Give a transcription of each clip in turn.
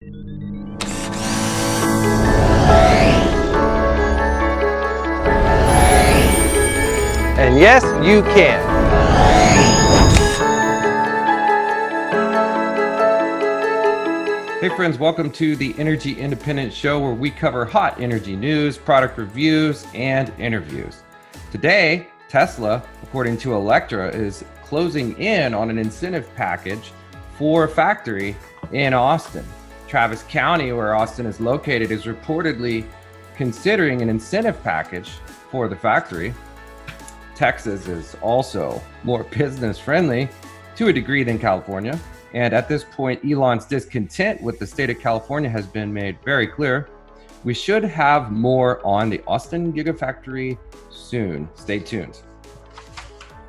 And yes, you can. Hey friends, welcome to the Energy Independent Show, where we cover hot energy news, product reviews, and interviews. Today, Tesla, according to Electra, is closing in on an incentive package for a factory in Austin. Travis County, where Austin is located, is reportedly considering an incentive package for the factory. Texas is also more business friendly to a degree than California. And at this point, Elon's discontent with the state of California has been made very clear. We should have more on the Austin Gigafactory soon. Stay tuned.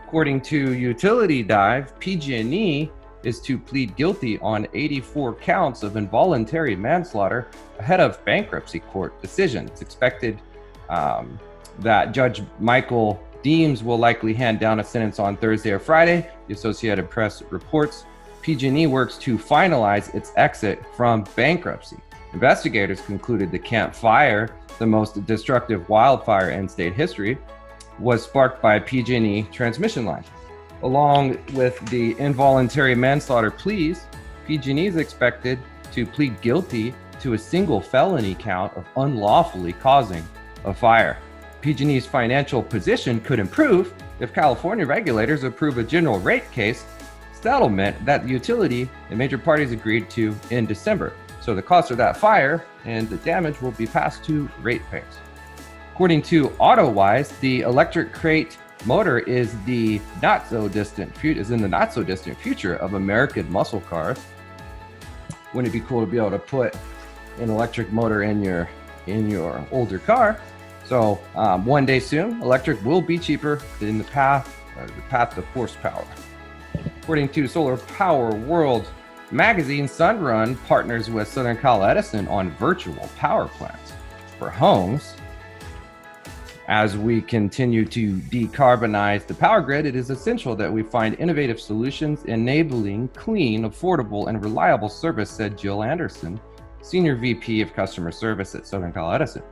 According to Utility Dive, PG&E is to plead guilty on 84 counts of involuntary manslaughter ahead of bankruptcy court decision. It's expected that Judge Michael Deems will likely hand down a sentence on Thursday or Friday, the Associated Press reports. PG&E works to finalize its exit from bankruptcy. Investigators concluded the Camp Fire, the most destructive wildfire in state history, was sparked by a PG&E transmission line. Along with the involuntary manslaughter pleas, PG&E is expected to plead guilty to a single felony count of unlawfully causing a fire. PG&E's financial position could improve if California regulators approve a general rate case settlement that the utility and major parties agreed to in December. So the cost of that fire and the damage will be passed to ratepayers. According to AutoWise, the electric crate motor is in the not so distant future of American muscle cars. Wouldn't it be cool to be able to put an electric motor in your older car? So one day soon, electric will be cheaper than the path to horsepower. According to Solar Power World magazine, Sunrun partners with Southern California Edison on virtual power plants for homes. As we continue to decarbonize the power grid, it is essential that we find innovative solutions enabling clean, affordable, and reliable service, said Jill Anderson, Senior VP of Customer Service at Southern California Edison.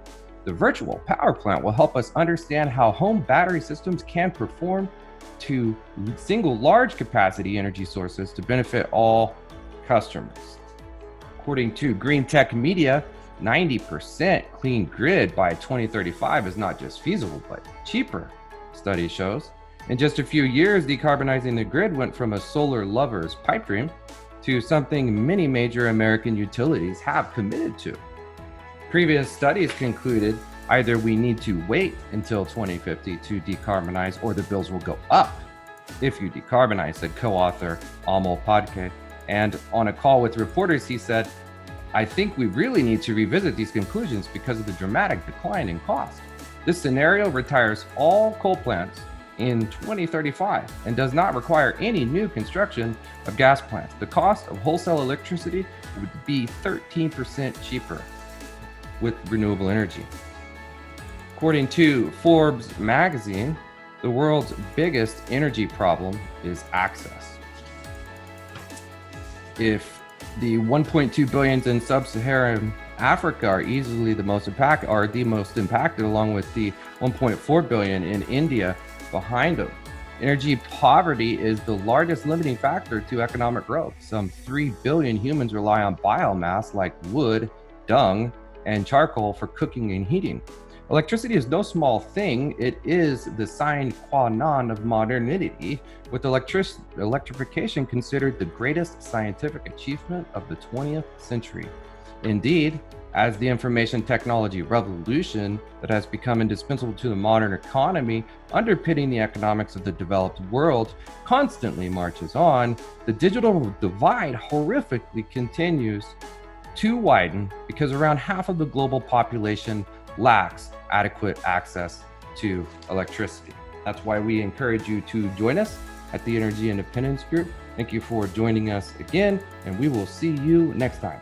The virtual power plant will help us understand how home battery systems can perform to single large capacity energy sources to benefit all customers. According to Green Tech Media, 90% clean grid by 2035 is not just feasible, but cheaper, study shows. In just a few years, decarbonizing the grid went from a solar lover's pipe dream to something many major American utilities have committed to. Previous studies concluded either we need to wait until 2050 to decarbonize or the bills will go up if you decarbonize, said co-author Amol Padke. And on a call with reporters, he said, I think we really need to revisit these conclusions because of the dramatic decline in cost. This scenario retires all coal plants in 2035 and does not require any new construction of gas plants. The cost of wholesale electricity would be 13% cheaper with renewable energy. According to Forbes magazine, the world's biggest energy problem is access. If the 1.2 billion in sub-Saharan Africa are easily the most impacted, along with the 1.4 billion in India behind them. Energy poverty is the largest limiting factor to economic growth. Some 3 billion humans rely on biomass like wood, dung, and charcoal for cooking and heating. Electricity is no small thing. It is the sine qua non of modernity, with electrification considered the greatest scientific achievement of the 20th century. Indeed, as the information technology revolution that has become indispensable to the modern economy, underpinning the economics of the developed world, constantly marches on, the digital divide horrifically continues to widen because around half of the global population lacks adequate access to electricity. That's why we encourage you to join us at the Energy Independence Group. Thank you for joining us again, and we will see you next time.